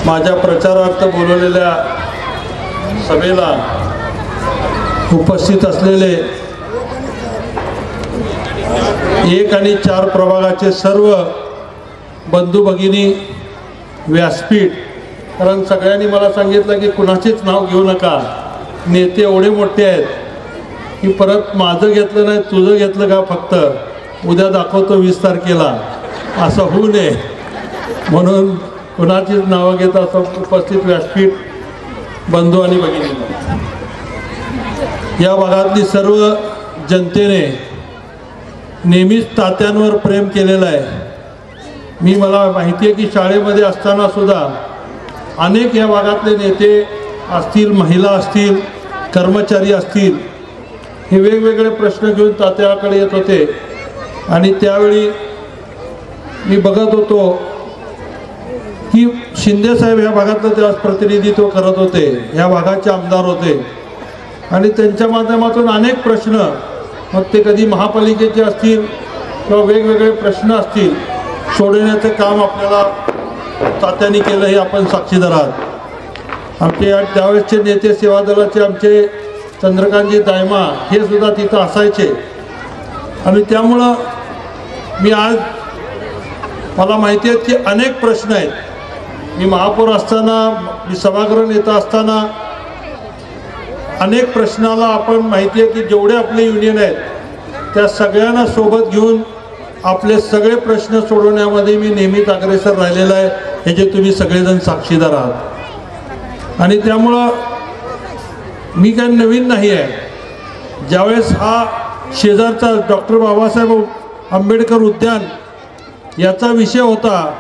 माझ्या प्रचारार्थ बोलवलेल्या सभेला उपस्थित असलेले 1 आणि 4 प्रभागाचे सर्व बंधू भगिनी, व्यासपीठ, कारण सगळ्यांनी मला सांगितलं की कुणाचेच नाव घेऊ नका, नेते एवढे मोठे आहेत की परत माझं घेतलं नाही तुझं घेतलं का, फक्त उद्या दाखवतो 20 तारखेला, असं होऊ नये म्हणून कुणाचीच नावं घेत असं उपस्थित व्यासपीठ बंधू आणि भगिनी, या भागातली सर्व जनतेने नेहमीच तात्यांवर प्रेम केलेलं आहे. मला माहिती आहे की शाळेमध्ये असताना सुद्धा अनेक या भागातले नेते असतील, महिला असतील, कर्मचारी असतील, हे वेगवेगळे प्रश्न घेऊन तात्याकडे येत होते. आणि त्यावेळी मी बघत होतो की शिंदे साहेब ह्या भागातलं तेव्हा प्रतिनिधित्व करत होते, ह्या भागाचे आमदार होते आणि त्यांच्या माध्यमातून अनेक प्रश्न, मग ते कधी महापालिकेचे असतील किंवा वेगवेगळे प्रश्न असतील, सोडवण्याचं काम आपल्याला तात्यांनी केलं, हे आपण साक्षीदार आहात. आमचे त्यावेळेसचे नेते सेवा दलाचे आमचे चंद्रकांतजी दायमा हे सुद्धा तिथं असायचे. आणि त्यामुळं मी आज, मला माहिती आहे की अनेक प्रश्न आहेत. मी महापौर असताना, मी सभागृह नेता असताना अनेक प्रश्नाला आपण माहिती आहे की जेवढे आपले युनियन आहेत त्या सगळ्यांना सोबत घेऊन आपले सगळे प्रश्न सोडवण्यामध्ये मी नेहमीच अग्रेसर राहिलेला आहे, हे जे तुम्ही सगळेजण साक्षीदार आहात. आणि त्यामुळं मी काही नवीन नाही आहे. ज्यावेळेस हा शेजारचा डॉक्टर बाबासाहेब आंबेडकर उद्यान याचा विषय होता,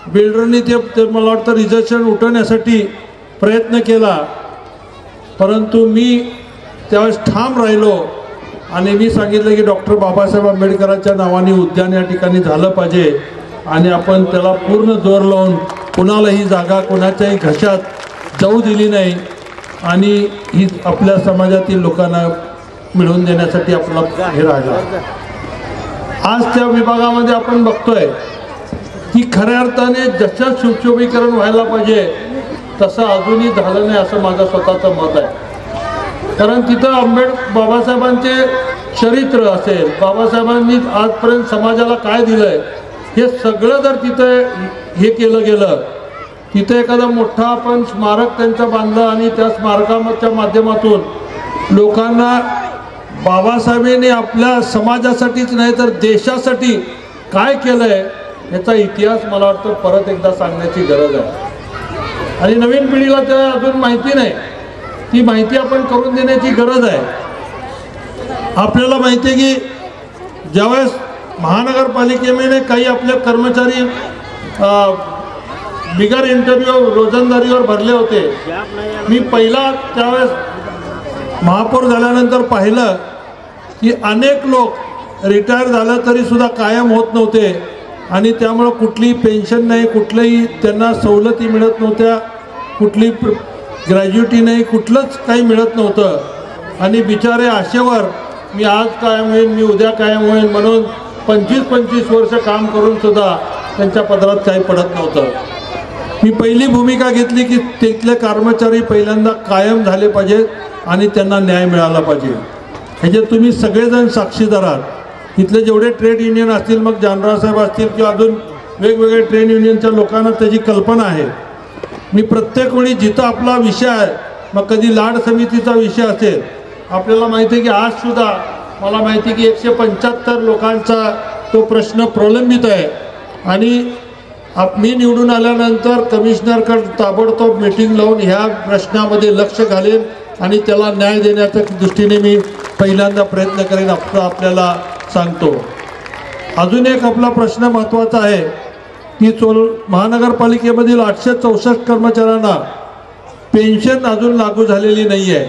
बिल्डरनी ते मला वाटतं रिझर्वेशन उठवण्यासाठी प्रयत्न केला, परंतु मी त्यावेळेस ठाम राहिलो आणि मी सांगितलं की डॉक्टर बाबासाहेब आंबेडकरांच्या नावाने उद्यान या ठिकाणी झालं पाहिजे आणि आपण त्याला पूर्ण जोर लावून कुणालाही जागा कोणाच्याही घशात जाऊ दिली नाही आणि ही आपल्या समाजातील लोकांना मिळवून देण्यासाठी आपला हे राहिला. आज त्या विभागामध्ये आपण बघतोय की खऱ्या अर्थाने जसं सुशोभीकरण व्हायला पाहिजे तसं अजूनही झालं नाही, असं माझं स्वतःचं मत आहे. कारण तिथं बाबासाहेबांचे चरित्र असेल, बाबासाहेबांनी आजपर्यंत समाजाला काय दिलंय हे सगळं जर तिथं हे केलं गेलं, तिथे एखादा मोठा आपण स्मारक त्यांचं बांधलं आणि त्या स्मारकाच्या माध्यमातून लोकांना बाबासाहेबांनी आपल्या समाजासाठीच नाही तर देशासाठी काय केलंय याचा इतिहास मला वाटतं परत एकदा सांगण्याची गरज आहे. आणि नवीन पिढीला त्या अजून माहिती नाही, ती माहिती आपण करून देण्याची गरज आहे. आपल्याला माहिती आहे की ज्यावेळेस महानगरपालिकेने काही आपले कर्मचारी बिगर इंटरव्ह्यू रोजंदारीवर भरले होते, मी पहिला त्यावेळेस महापौर झाल्यानंतर पाहिलं की अनेक लोक रिटायर झालं तरी सुद्धा कायम होत नव्हते आणि त्यामुळं कुठलीही पेन्शन नाही, कुठल्याही त्यांना सवलती मिळत नव्हत्या, कुठली ग्रॅज्युटी नाही, कुठलंच काही मिळत नव्हतं. आणि बिचारे आशेवर मी आज कायम होईन, मी उद्या कायम होईन म्हणून 25-25 वर्ष काम करून सुद्धा त्यांच्या पदरात काही पडत नव्हतं. मी पहिली भूमिका घेतली की तिथले कर्मचारी पहिल्यांदा कायम झाले पाहिजेत आणि त्यांना न्याय मिळाला पाहिजे. ह्याचे तुम्ही सगळेजण साक्षीदार आहात. इथले जेवढे ट्रेड युनियन असतील, मग जानरावसाहेब असतील किंवा अजून वेगवेगळे ट्रेड युनियनच्या लोकांना त्याची कल्पना आहे. मी प्रत्येक वेळी जिथं आपला विषय आहे, मग कधी लाड समितीचा विषय असेल, आपल्याला माहिती आहे की आज सुद्धा मला माहिती आहे की 175 लोकांचा तो प्रश्न प्रलंबित आहे. आणि मी निवडून आल्यानंतर कमिशनरकडे ताबडतोब मीटिंग लावून ह्या प्रश्नामध्ये लक्ष घालेन आणि त्याला न्याय देण्याच्या दृष्टीने मी पहिल्यांदा प्रयत्न करेन, आपल्याला सांगतो. अजून एक आपला प्रश्न महत्त्वाचा आहे की महानगरपालिकेमधील 864 कर्मचाऱ्यांना पेन्शन अजून लागू झालेली नाही आहे.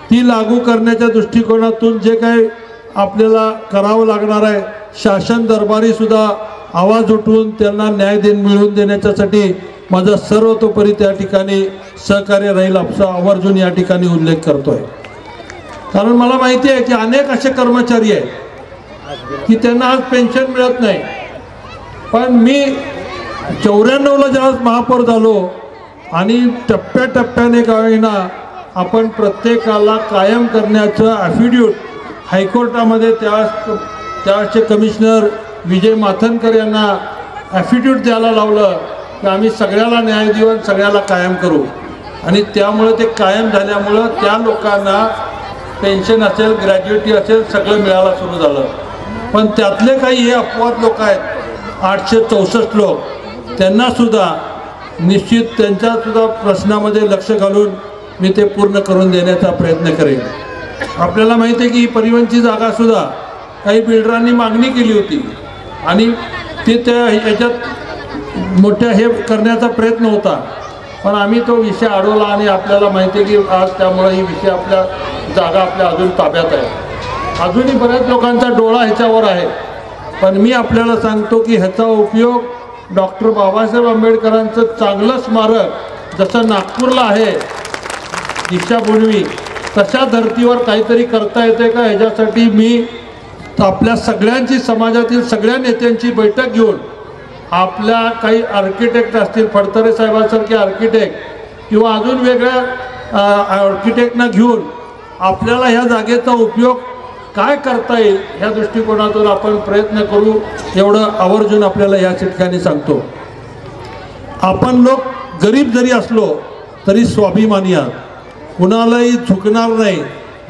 ती लागू करण्याच्या दृष्टिकोनातून जे काही आपल्याला करावं लागणार आहे, शासन दरबारी सुद्धा आवाज उठवून त्यांना न्याय मिळवून देण्याच्यासाठी माझा सर्वतोपरी त्या ठिकाणी सहकार्य राहील, आपला आवर्जून या ठिकाणी उल्लेख करतोय. कारण मला माहिती आहे की अनेक असे कर्मचारी आहेत की त्यांना आज पेन्शन मिळत नाही. पण मी 94ला ज्यावेळेस महापौर झालो आणि टप्प्याटप्प्याने का होईना आपण प्रत्येकाला कायम करण्याचं ॲफिड्यूट हायकोर्टामध्ये त्यावेळेसचे कमिशनर विजय माथनकर यांना ॲफिड्यूट द्यायला लावलं की आम्ही सगळ्याला न्याय देऊ आणि सगळ्याला कायम करू. आणि त्यामुळे ते कायम झाल्यामुळं त्या लोकांना पेन्शन असेल, ग्रॅज्युएटी असेल, सगळं मिळायला सुरू झालं. पण त्यातले काही हे अपवाद लोक आहेत 864 लोक, त्यांनासुद्धा निश्चित त्यांच्यासुद्धा प्रश्नामध्ये लक्ष घालून मी ते पूर्ण करून देण्याचा प्रयत्न करेन. आपल्याला माहिती आहे की ही परिवहनची जागासुद्धा काही बिल्डरांनी मागणी केली होती आणि ते त्या याच्यात मोठ्या हे करण्याचा प्रयत्न होता, पण आम्ही तो विषय अडवला. आणि आपल्याला माहिती आहे की आज त्यामुळे ही विषय आपल्या जागा आपल्या अजून ताब्यात आहे. अजूनही बऱ्याच लोकांचा डोळा ह्याच्यावर आहे. पण मी आपल्याला सांगतो की ह्याचा उपयोग डॉक्टर बाबासाहेब आंबेडकरांचं चांगलं स्मारक जसं नागपूरला आहे दीक्षाभूमी, तशा धर्तीवर काहीतरी करता येते का ह्याच्यासाठी मी आपल्या सगळ्यांची, समाजातील सगळ्या नेत्यांची बैठक घेऊन आपल्या काही आर्किटेक्ट असतील, फडतरे साहेबांसारखे आर्किटेक्ट किंवा अजून वेगळ्या आर्किटेक्टना घेऊन आपल्याला ह्या जागेचा उपयोग काय करता येईल ह्या दृष्टिकोनातून आपण प्रयत्न करू, एवढं आवर्जून आपल्याला या ठिकाणी सांगतो. आपण लोक गरीब जरी असलो तरी स्वाभिमानी आहात, कुणालाही झुकणार नाही.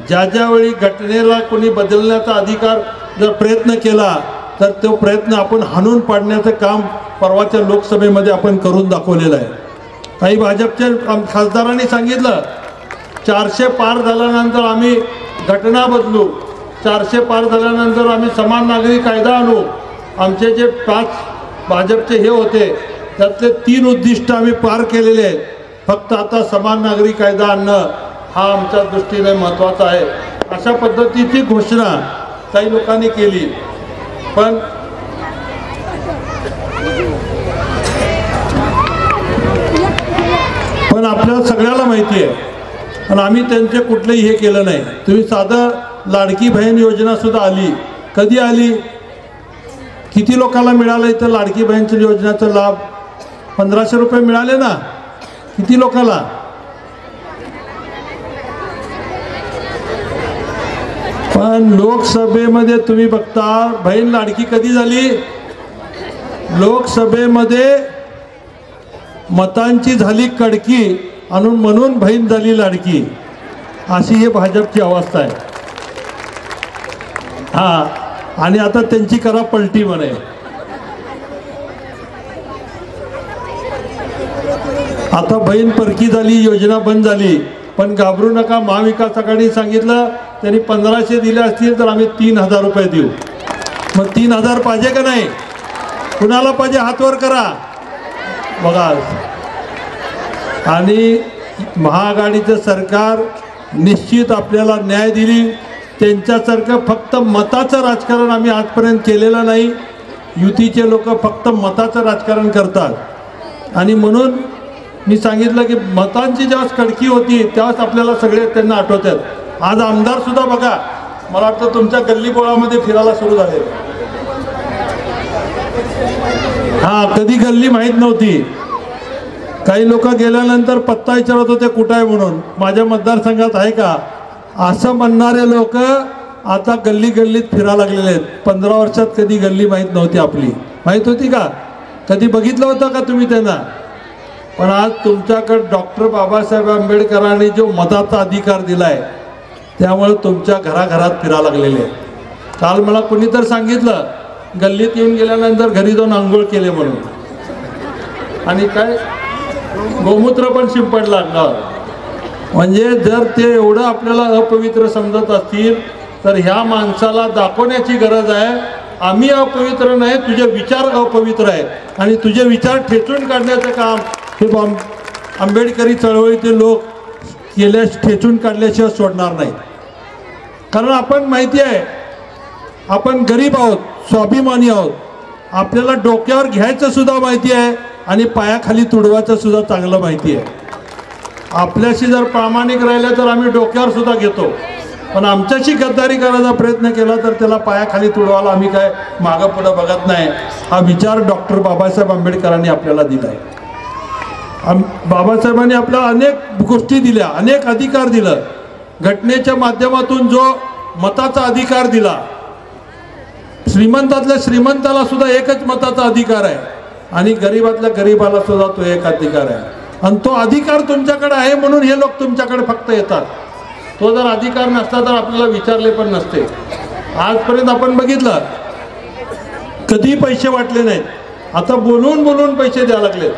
ज्या ज्यावेळी घटनेला कोणी बदलण्याचा अधिकार जर प्रयत्न केला तर तो प्रयत्न आपण हाणून पाडण्याचं काम परवाच्या लोकसभेमध्ये आपण करून दाखवलेलं आहे. काही भाजपच्या खासदारांनी सांगितलं 400 पार झाल्यानंतर आम्ही घटना बदलू, 400 पार झाल्यानंतर आम्ही समान नागरी कायदा आणू. आमचे जे 5 भाजपचे हे होते त्यातले 3 उद्दिष्ट आम्ही पार केलेले आहेत. फक्त आता समान नागरी कायदा आणणं हा आमच्या दृष्टीने महत्त्वाचा आहे, अशा पद्धतीची घोषणा काही लोकांनी केली. पण आपल्याला सगळ्याला माहिती आहे आणि आम्ही त्यांचे कुठलंही हे केलं नाही. तुम्ही साधं लाडकी बहीण योजना सुद्धा आली, कधी आली, किती लोकांना मिळालं इथं लाडकी बहीणच्या योजनेचा लाभ? 1500 रुपये मिळाले ना, किती लोकांना? पण लोकसभेमध्ये तुम्ही बघता बहीण लाडकी कधी झाली? लोकसभेमध्ये मतांची झाली कडकी आणि म्हणून बहीण झाली लाडकी, अशी ही भाजपची अवस्था आहे. हा, आणि आता त्यांची करा पलटी म्हणे. आता बहीण परकी झाली, योजना बंद झाली. पण घाबरू नका, महाविकास आघाडी सांगितलं त्यांनी 1500 दिले असतील तर आम्ही 3000 रुपये देऊ. मग 3000 पाहिजे का नाही? कुणाला पाहिजे हात वर करा बघा. आणि महाआघाडीचं सरकार निश्चित आपल्याला न्याय दिली. त्यांच्यासारखं फक्त मताचं राजकारण आम्ही आजपर्यंत केलेलं नाही. युतीचे लोक फक्त मताचं राजकारण करतात आणि म्हणून मी सांगितलं की मतांची जेव्हा कडकी होती तेव्हाच आपल्याला सगळे त्यांना आठवतात. आज आमदार सुद्धा बघा, मला वाटतं तुमच्या गल्लीबोळामध्ये फिरायला सुरू झाले. हा, कधी गल्ली माहीत नव्हती. काही लोक गेल्यानंतर पत्ता विचारत होते कुठं आहे म्हणून, माझ्या मतदारसंघात आहे का, असं म्हणणारे लोक आता गल्ली गल्लीत फिरायला लागलेले आहेत. 15 वर्षात कधी गल्ली माहीत नव्हती आपली. माहीत होती का? कधी बघितलं होतं का तुम्ही त्यांना? पण आज तुमच्याकडे डॉक्टर बाबासाहेब आंबेडकरांनी जो मताचा अधिकार दिलाय त्यामुळे तुमच्या घराघरात फिरायला लागलेले आहेत. काल मला कोणी तर सांगितलं गल्लीत येऊन गेल्यानंतर घरी जाऊन आंघोळ केले म्हणून, आणि काय गोमूत्र पण शिंपडलं अंगावर. म्हणजे जर ते एवढं आपल्याला अपवित्र समजत असतील तर ह्या माणसाला दाखवण्याची गरज आहे आम्ही अपवित्र नाही, तुझे विचार अपवित्र आहेत आणि तुझे विचार ठेचून काढण्याचं काम हे आंबेडकरी चळवळीचे लोक ठेचून काढल्याशिवाय सोडणार नाही. कारण आपण माहिती आहे आपण गरीब आहोत, स्वाभिमानी आहोत. आपल्याला डोक्यावर घ्यायचं सुद्धा माहिती आहे आणि पायाखाली तुडवायचं सुद्धा चांगलं माहिती आहे. आपल्याशी जर प्रामाणिक राहिलं तर आम्ही डोक्यावर सुद्धा घेतो, पण आमच्याशी गद्दारी करायचा प्रयत्न केला तर त्याला पायाखाली तुडवायला आम्ही काय मागं पुढं बघत नाही. हा विचार डॉक्टर बाबासाहेब आंबेडकरांनी आपल्याला दिला आहे. बाबासाहेबांनी आपल्याला अनेक गोष्टी दिल्या, अनेक अधिकार दिलं. घटनेच्या माध्यमातून जो मताचा अधिकार दिला, श्रीमंतातल्या श्रीमंताला सुद्धा एकच मताचा अधिकार आहे आणि गरीबातल्या गरीबाला सुद्धा तो एक अधिकार आहे. आणि तो अधिकार तुमच्याकडे आहे म्हणून हे लोक तुमच्याकडे फक्त येतात. तो जर अधिकार नसता तर आपल्याला विचारले पण नसते. आजपर्यंत आपण बघितलं कधी पैसे वाटले नाहीत. आता बोलून बोलून पैसे द्यायला लागलेत.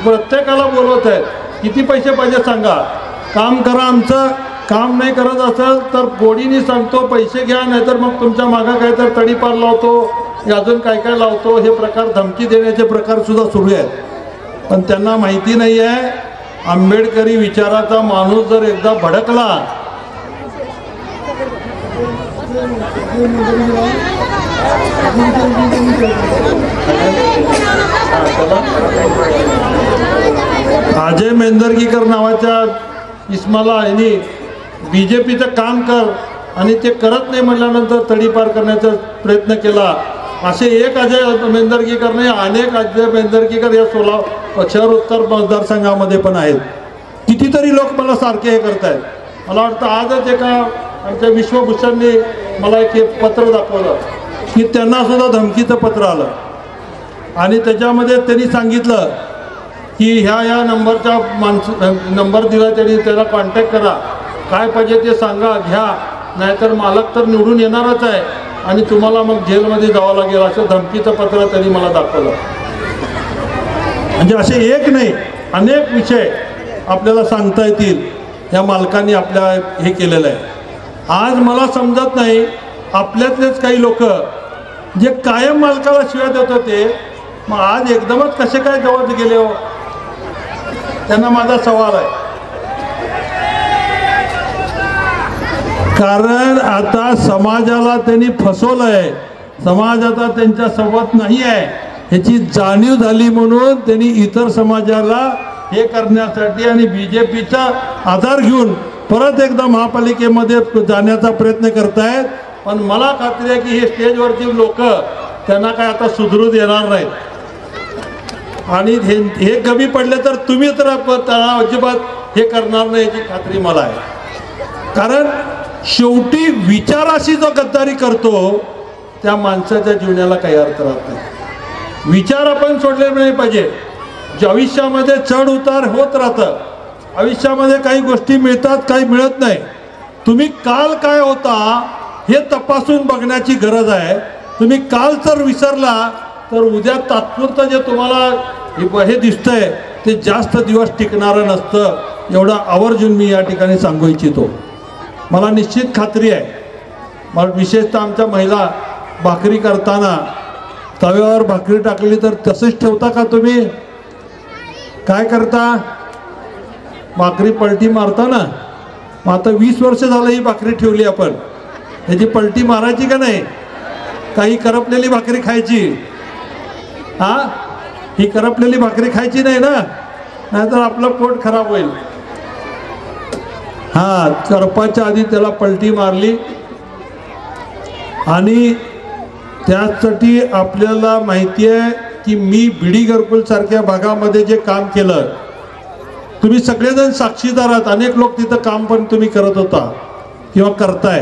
प्रत्येकाला बोलवत आहेत, किती पैसे पाहिजे सांगा, काम करा, आमचं काम नाही करत असेल तर गोडीने सांगतो पैसे घ्या, नाहीतर मग तुमच्या मागं काय तर तडीपार लावतो, अजून काय काय लावतो. हे प्रकार, धमकी देण्याचे प्रकार सुद्धा सुरू आहेत. पण त्यांना माहिती नाही आहे आंबेडकरी विचाराचा माणूस जर एकदा भडकला अजय मेंदरगीकर नावाच्या इस्माला यांनी बीजेपीचं काम कर आणि ते करत नाही म्हटल्यानंतर तडीपार करण्याचा प्रयत्न केला. असे एक अजय मेंदरगीकर नाही, अनेक अजय मेंदरगीकर या शहर उत्तर मतदारसंघामध्ये पण आहेत. कितीतरी लोक मला सारखे हे करत आहेत. मला वाटतं आजच एका आमच्या विश्वभूषणने मला एक पत्र दाखवलं की त्यांना सुद्धा धमकीचं पत्र आलं आणि त्याच्यामध्ये त्यांनी सांगितलं की ह्या नंबरचा नंबर दिला, त्यांनी त्याला कॉन्टॅक्ट करा, काय पाहिजे ते सांगा, घ्या, नाहीतर मालक तर निवडून येणारच आहे आणि तुम्हाला मग जेलमध्ये जावं लागेल, असं धमकीचं पत्र त्यांनी मला दाखवलं. म्हणजे असे एक नाही, अनेक विषय आपल्याला सांगता येतील या मालकांनी आपल्या हे केलेलं आहे. आज मला समजत नाही आपल्यातलेच काही लोक जे कायम मालकाला शिव्या देत होते, मग आज एकदमच कसे काय जवळ गेले हो, त्यांना माझा सवाल आहे. कारण आता समाजाला त्यांनी फसवलंय, समाज आता त्यांच्या सोबत नाही आहे ह्याची जाणीव झाली म्हणून त्यांनी इतर समाजाला हे करण्यासाठी आणि बीजेपीचा आधार घेऊन परत एकदा महापालिकेमध्ये जाण्याचा प्रयत्न करतायत. पण मला खात्री आहे की हे स्टेजवरची लोक त्यांना काय आता सुधरू देणार नाहीत आणि हे कमी पडले तर तुम्ही तर त्यांना अजिबात हे करणार नाही याची खात्री मला आहे. कारण शेवटी विचाराशी जो गद्दारी करतो त्या माणसाच्या जीवनाला काही अर्थ राहत नाही. विचार आपण सोडले नाही पाहिजे. आयुष्यामध्ये चढ उतार होत राहतं. आयुष्यामध्ये काही गोष्टी मिळतात, काही मिळत नाही. तुम्ही काल काय होता हे तपासून बघण्याची गरज आहे. तुम्ही काल जर विसरला तर उद्या तात्पुरतं जे तुम्हाला हे दिसतंय ते जास्त दिवस टिकणारं नसतं. एवढा आवर्जून मी या ठिकाणी सांगू इच्छितो. मला निश्चित खात्री आहे, मला विशेषतः आमच्या महिला भाकरी करताना तव्यावर भाकरी टाकली तर तसंच ठेवता का तुम्ही? काय करता? भाकरी पलटी मारता ना. मग आता 20 वर्ष झालं ही भाकरी ठेवली आपण, ह्याची पलटी मारायची का नाही? काही करपलेली भाकरी खायची? हा, ही करपलेली भाकरी खायची नाही ना, नाहीतर आपलं पोट खराब होईल. हा, करपाच्या आधी त्याला पलटी मारली. आणि त्यासाठी आपल्याला माहिती आहे की मी बीडी घरकुल सारख्या भागामध्ये जे काम केलं, तुम्ही सगळेजण साक्षीदार आहात. अनेक लोक तिथं काम पण तुम्ही करत होता किंवा करताय.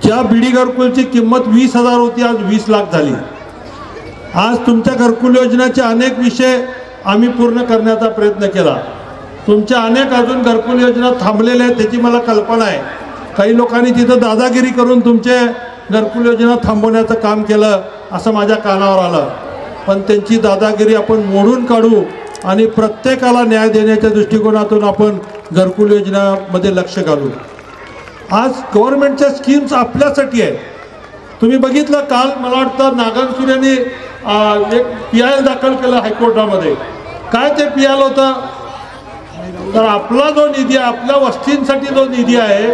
ज्या बीडी घरकुलची किंमत 20,000 होती आज 20 लाख झाली. आज तुमच्या घरकुल योजनेचे अनेक विषय आम्ही पूर्ण करण्याचा प्रयत्न केला. तुमच्या अनेक अजून घरकुल योजना थांबलेल्या आहेत त्याची मला कल्पना आहे. काही लोकांनी तिथं दादागिरी करून तुमचे घरकुल योजना थांबवण्याचं काम केलं असं माझ्या कानावर आलं. पण त्यांची दादागिरी आपण मोडून काढू आणि प्रत्येकाला न्याय देण्याच्या दृष्टिकोनातून आपण घरकुल योजनामध्ये लक्ष घालू. आज गव्हर्नमेंटच्या स्कीम्स आपल्यासाठी आहेत. तुम्ही बघितलं काल मला वाटतं नागनसूर यांनी एक PIL दाखल केलं हायकोर्टामध्ये. काय ते PIL होतं? तर आपला जो निधी आहे, आपल्या वस्तींसाठी जो निधी आहे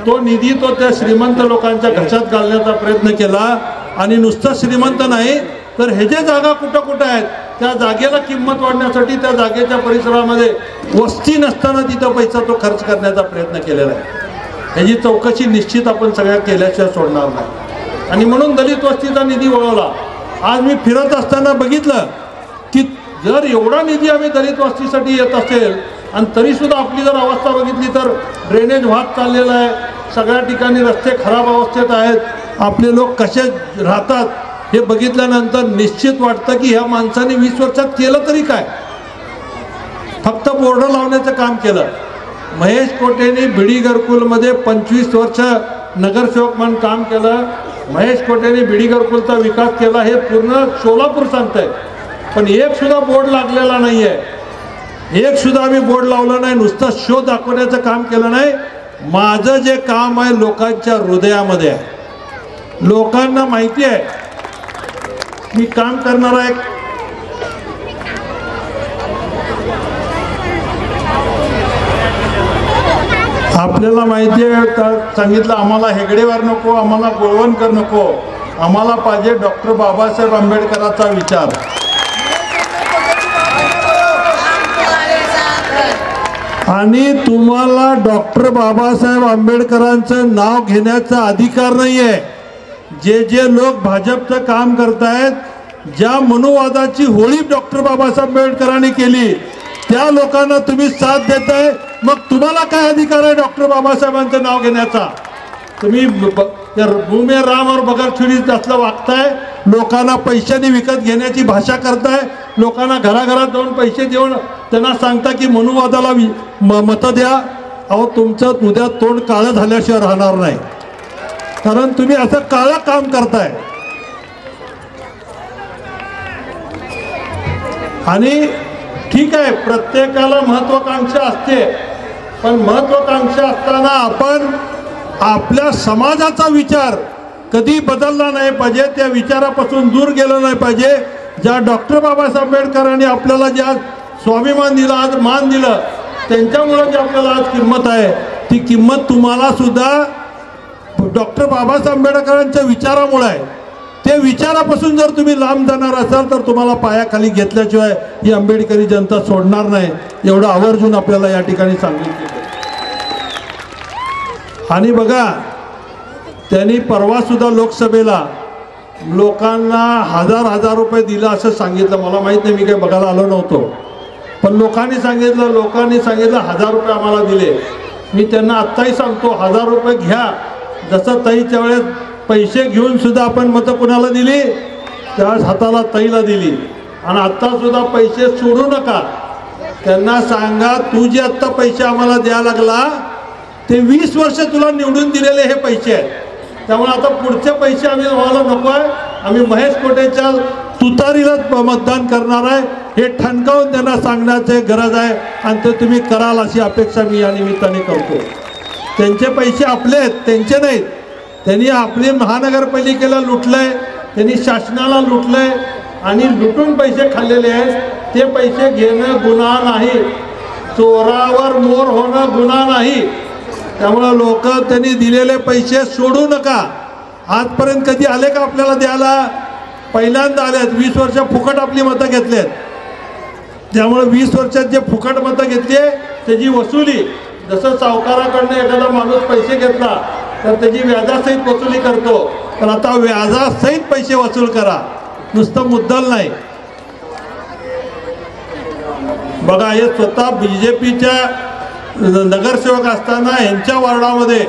तो निधी तो त्या श्रीमंत लोकांच्या घशात घालण्याचा प्रयत्न केला. आणि नुसतं श्रीमंत नाही तर हे जे जागा कुठं कुठं आहेत त्या जागेला किंमत वाढण्यासाठी त्या जागेच्या परिसरामध्ये वस्ती नसताना तिथं पैसा तो खर्च करण्याचा प्रयत्न केलेला आहे. ह्याची चौकशी निश्चित आपण सगळ्या केल्याशिवाय सोडणार नाही. आणि म्हणून दलित वस्तीचा निधी वळवला. आज मी फिरत असताना बघितलं की जर एवढा निधी आम्ही दलित वस्तीसाठी येत असेल आणि तरीसुद्धा आपली जर अवस्था बघितली तर ड्रेनेज वाहत चाललेला आहे, सगळ्या ठिकाणी रस्ते खराब अवस्थेत आहेत, आपले लोक कसे राहतात हे बघितल्यानंतर निश्चित वाटतं की ह्या माणसाने 20 वर्षात केलं तरी काय, फक्त बोर्ड लावण्याचं काम केलं. महेश कोटेंनी बीडी घरकुलमध्ये 25 वर्ष नगरसेवक म्हणून काम केलं. महेश कोटेंनी बीडी घरकुलचा विकास केला हे पूर्ण सोलापूर सांगतंय. पण एक सुद्धा बोर्ड लागलेला नाही आहे, एक सुद्धा आम्ही बोर्ड लावलं नाही, नुसतं शो दाखवण्याचं काम केलं नाही. माझं जे काम आहे लोकांच्या हृदयामध्ये आहे, लोकांना माहिती आहे मी काम करणार आहे. आपल्याला माहिती आहे, सांगितलं आम्हाला हेगडेवार नको, आम्हाला गोळवणकर नको, आम्हाला पाहिजे डॉक्टर बाबासाहेब आंबेडकरांचा विचार. आणि तुम्हाला डॉक्टर बाबासाहेब आंबेडकरांचं नाव घेण्याचा अधिकार नाही आहे. जे जे लोक भाजपचं काम करतायत, ज्या मनुवादाची होळी डॉक्टर बाबासाहेब आंबेडकरांनी केली त्या लोकांना तुम्ही साथ देताय, मग तुम्हाला काय अधिकार आहे डॉक्टर बाबासाहेबांचं नाव घेण्याचा? तुम्ही भूमे राम और बगर छुरी असलं वागताय, लोकांना पैशाने विकत घेण्याची भाषा करताय, लोकांना घराघरात जाऊन पैसे देऊन त्यांना सांगता की मनुवादाला मतं द्या. अहो तुमचं उद्या तोंड काळं झाल्याशिवाय राहणार नाही, कारण तुम्ही असं काळं काम करताय. आणि ठीक आहे, प्रत्येकाला महत्वाकांक्षा असते, पण महत्वाकांक्षा असताना आपण आपल्या समाजाचा विचार कधी बदलला नाही पाहिजे, त्या विचारापासून दूर गेलं नाही पाहिजे. ज्या डॉक्टर बाबासाहेब आंबेडकरांनी आपल्याला ज्या स्वाभिमान दिला, आज मान दिलं, त्यांच्यामुळे जी आपल्याला आज किंमत आहे, ती किंमत तुम्हाला सुद्धा डॉक्टर बाबासाहेब आंबेडकरांच्या विचारामुळे आहे. ते विचारापासून जर तुम्ही लांब जाणार असाल तर तुम्हाला पायाखाली घेतल्याशिवाय ही आंबेडकरी जनता सोडणार नाही, एवढं आवर्जून आपल्याला या ठिकाणी सांगितलं. आणि बघा, त्यांनी परवा सुद्धा लोकसभेला लोकांना हजार रुपये दिला असं सांगितलं. मला माहित नाही, मी काही बघायला आलो नव्हतो, पण लोकांनी सांगितलं 1000 रुपये आम्हाला दिले. मी त्यांना आत्ताही सांगतो, 1000 रुपये घ्या. जसं ताईच्या वेळेस पैसे घेऊन सुद्धा आपण मतं कुणाला दिली, त्यावेळेस हाताला ताईला दिली. आणि आत्ता सुद्धा पैसे सोडू नका. त्यांना सांगा, तू जे आत्ता पैसे आम्हाला द्यायला लागला ते 20 वर्ष तुला निवडून दिलेले हे पैसे आहेत. त्यामुळे आता पुढचे पैसे आम्ही व्हायला नको आहे. आम्ही महेश कोटेच्या तुतारीलाच मतदान करणार आहे, हे ठणकावून त्यांना सांगण्याची गरज आहे. आणि ते तुम्ही कराल अशी अपेक्षा मी या निमित्ताने करतो. त्यांचे पैसे आपले आहेत, त्यांचे नाहीत. त्यांनी आपली महानगरपालिकेला लुटलंय, त्यांनी शासनाला लुटलंय आणि लुटून पैसे खाल्लेले आहेत. ते पैसे घेणं गुन्हा नाही, चोरावर मोर होणं गुन्हा नाही. त्यामुळे लोक त्यांनी दिलेले पैसे सोडू नका. आजपर्यंत कधी आले का आपल्याला द्यायला? पहिल्यांदा आलेत. 20 वर्ष फुकट आपली मतं घेतलेत. त्यामुळे 20 वर्षात जे फुकट मतं घेतली त्याची वसुली, जसं सावकाराकडनं एखादा माणूस पैसे घेतला तर त्याची व्याजासहित वसुली करतो, तर आता व्याजासहित पैसे वसूल करा, नुसतं मुद्दल नाही. बघा, हे स्वतः बीजेपीच्या नगरसेवक असताना यांच्या वार्डामध्ये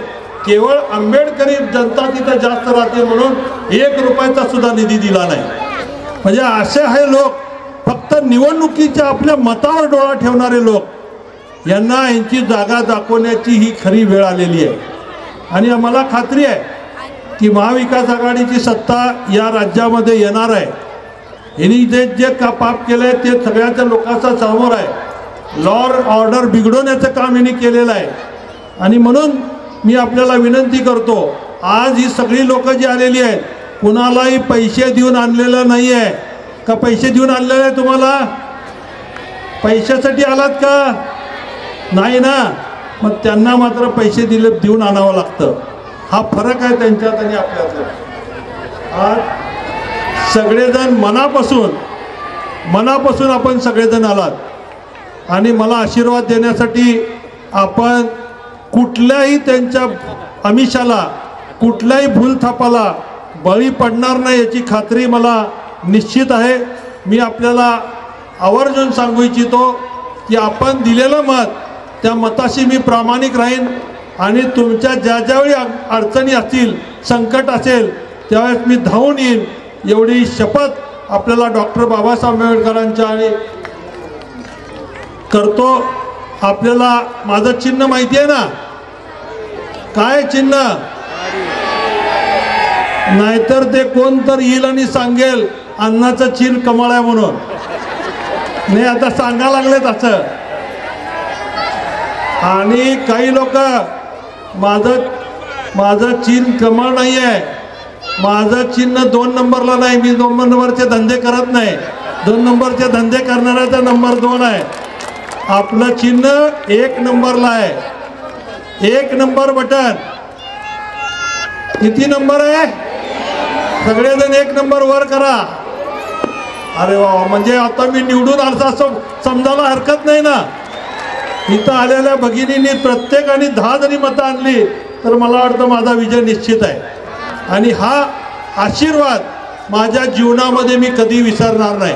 केवळ आंबेडकरी जनता तिथं जास्त राहते म्हणून 1 रुपयाचा सुद्धा निधी दिला नाही. म्हणजे असे हे लोक, फक्त निवडणुकीच्या आपल्या मतावर डोळा ठेवणारे लोक, यांना यांची जागा दाखवण्याची ही खरी वेळ आलेली आहे. आणि आम्हाला खात्री आहे की महाविकास आघाडीची सत्ता या राज्यामध्ये येणार आहे. यांनी जे का पाप केलंय ते सगळ्यांच्या लोकांच्या समोर आहे. लॉ ऑर्डर बिघडवण्याचं काम यांनी केलेलं आहे. आणि म्हणून मी आपल्याला विनंती करतो, आज ही सगळी लोक जी आलेली आहेत, कुणालाही पैसे देऊन आणलेलं नाही आहे का? पैसे देऊन आणलेलं आहे? तुम्हाला पैशासाठी आलात का? नाही ना. मग त्यांना मात्र पैसे देऊन आणावं लागतं. हा फरक आहे त्यांच्यात आणि आपल्यात. आज सगळेजण मनापासून आपण सगळेजण आलात आणि मला आशीर्वाद देण्यासाठी आपण कुठल्याही त्यांच्या आमिषाला, कुठल्याही भूलथापाला बळी पडणार नाही याची खात्री मला निश्चित आहे. मी आपल्याला आवर्जून सांगू इच्छितो की आपण दिलेलं मत, त्या मताशी मी प्रामाणिक राहीन आणि तुमच्या ज्या ज्यावेळी अडचणी असतील, संकट असेल, त्यावेळेस मी धावून येईन, एवढी शपथ आपल्याला डॉक्टर बाबासाहेब आंबेडकरांच्या आणि करतो. आपल्याला माझं चिन्ह माहिती आहे ना, काय चिन्ह? नाहीतर ते कोण तर येईल आणि सांगेल अन्नाचं चिन्ह कमळ आहे म्हणून. नाही, आता सांगा लागलेत असं. आणि काही लोक माझं चिन्ह कमळ नाही आहे, माझं चिन्ह 2 नंबरला नाही, मी 2 नंबरचे धंदे करत नाही. 2 नंबरचे धंदे करणाऱ्याचा नंबर 2 आहे. आपलं चिन्ह 1 नंबरला आहे. 1 नंबर बटन. किती नंबर आहे? सगळेजण 1 नंबर वर करा. अरे वा, म्हणजे आता मी निवडून आलो असं समजायला हरकत नाही ना. इथं आलेल्या भगिनींनी प्रत्येकाने 10 जणी मतं आणली तर मला वाटतं माझा विजय निश्चित आहे. आणि हा आशीर्वाद माझ्या जीवनामध्ये मी कधी विसरणार नाही.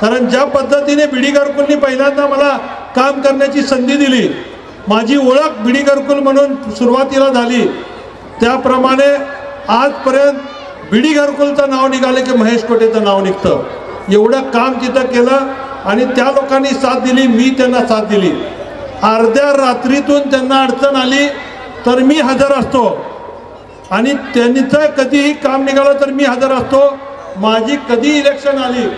कारण ज्या पद्धतीने बीडी घरकुलनी पहिल्यांदा मला काम करण्याची संधी दिली, माझी ओळख बीडी घरकुल म्हणून सुरुवातीला झाली, त्याप्रमाणे आजपर्यंत बीडी घरकुलचं नाव निघालं की महेश कोटेचं नाव निघतं. एवढं काम तिथं केलं आणि त्या लोकांनी साथ दिली, मी त्यांना साथ दिली. अर्ध्या रात्रीतून त्यांना अडचण आली तर मी हजर असतो आणि त्यांचं कधीही काम निघालं तर मी हजर असतो. माझी कधी इलेक्शन आली,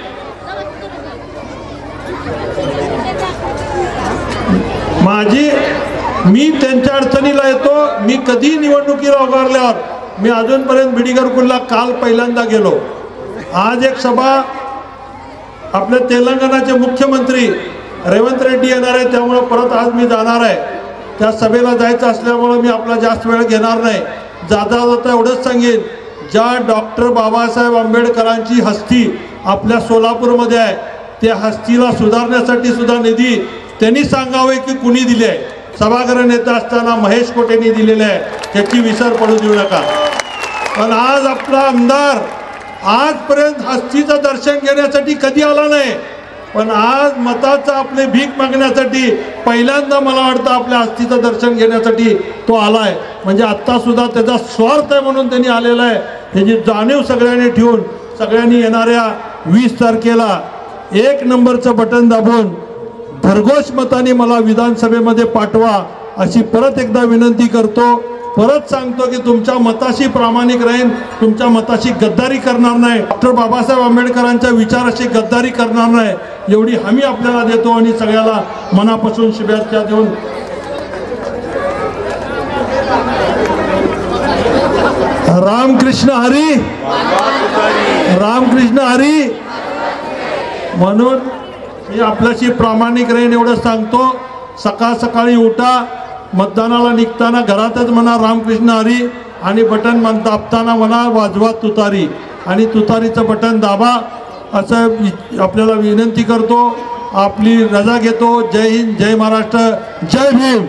मी त्यांच्या अडचणीला येतो. मी कधी निवडणुकीला उभारल्यावर मी अजूनपर्यंत बीडी घरकुलला काल पहिल्यांदा गेलो. आज एक सभा आपले तेलंगणाचे मुख्यमंत्री रेवंत रेड्डी येणार आहे, त्यामुळे परत आज मी जाणार आहे. त्या सभेला जायचं असल्यामुळे मी आपला जास्त वेळ घेणार नाही. जाता एवढंच सांगेन, ज्या डॉक्टर बाबासाहेब आंबेडकरांची हस्ती आपल्या सोलापूरमध्ये आहे, त्या हस्तीला सुधारण्यासाठी सुद्धा निधी त्यांनी सांगावे की कुणी दिले आहे. सभागृह नेता असताना महेश कोटेंनी दिलेले आहे, त्याची विसर पडू देऊ नका. पण आज आपला आमदार आजपर्यंत हस्तीचं दर्शन घेण्यासाठी कधी आला नाही, पण आज मताचं आपले भीक मागण्यासाठी पहिल्यांदा मला वाटतं आपल्या हस्तीचं दर्शन घेण्यासाठी तो आलाय. म्हणजे आत्ता सुद्धा त्याचा स्वार्थ आहे म्हणून त्यांनी आलेला आहे. त्याची जाणीव सगळ्यांनी ठेवून सगळ्यांनी येणाऱ्या 20 तारखेला 1 नंबरचं बटन दाबून भरघोष मताने मला विधानसभेमध्ये पाठवा अशी परत एकदा विनंती करतो. परत सांगतो की तुमच्या मताशी प्रामाणिक राहीन, तुमच्या मताशी गद्दारी करणार नाही, डॉक्टर बाबासाहेब आंबेडकरांच्या विचाराशी गद्दारी करणार नाही, एवढी हमी आपल्याला देतो. आणि सगळ्याला मनापासून शुभेच्छा देऊन रामकृष्ण हरी, रामकृष्ण हरी म्हणून मी आपल्याशी प्रामाणिक राहीन एवढं सांगतो. सकाळ सकाळी उठा, मतदानाला निघताना घरातच म्हणा रामकृष्ण हरी आणि बटन दाबताना म्हणा वाजवा तुतारी आणि तुतारीचं बटन दाबा असं आपल्याला विनंती करतो. आपली रजा घेतो. जय हिंद, जय महाराष्ट्र, जय भीम.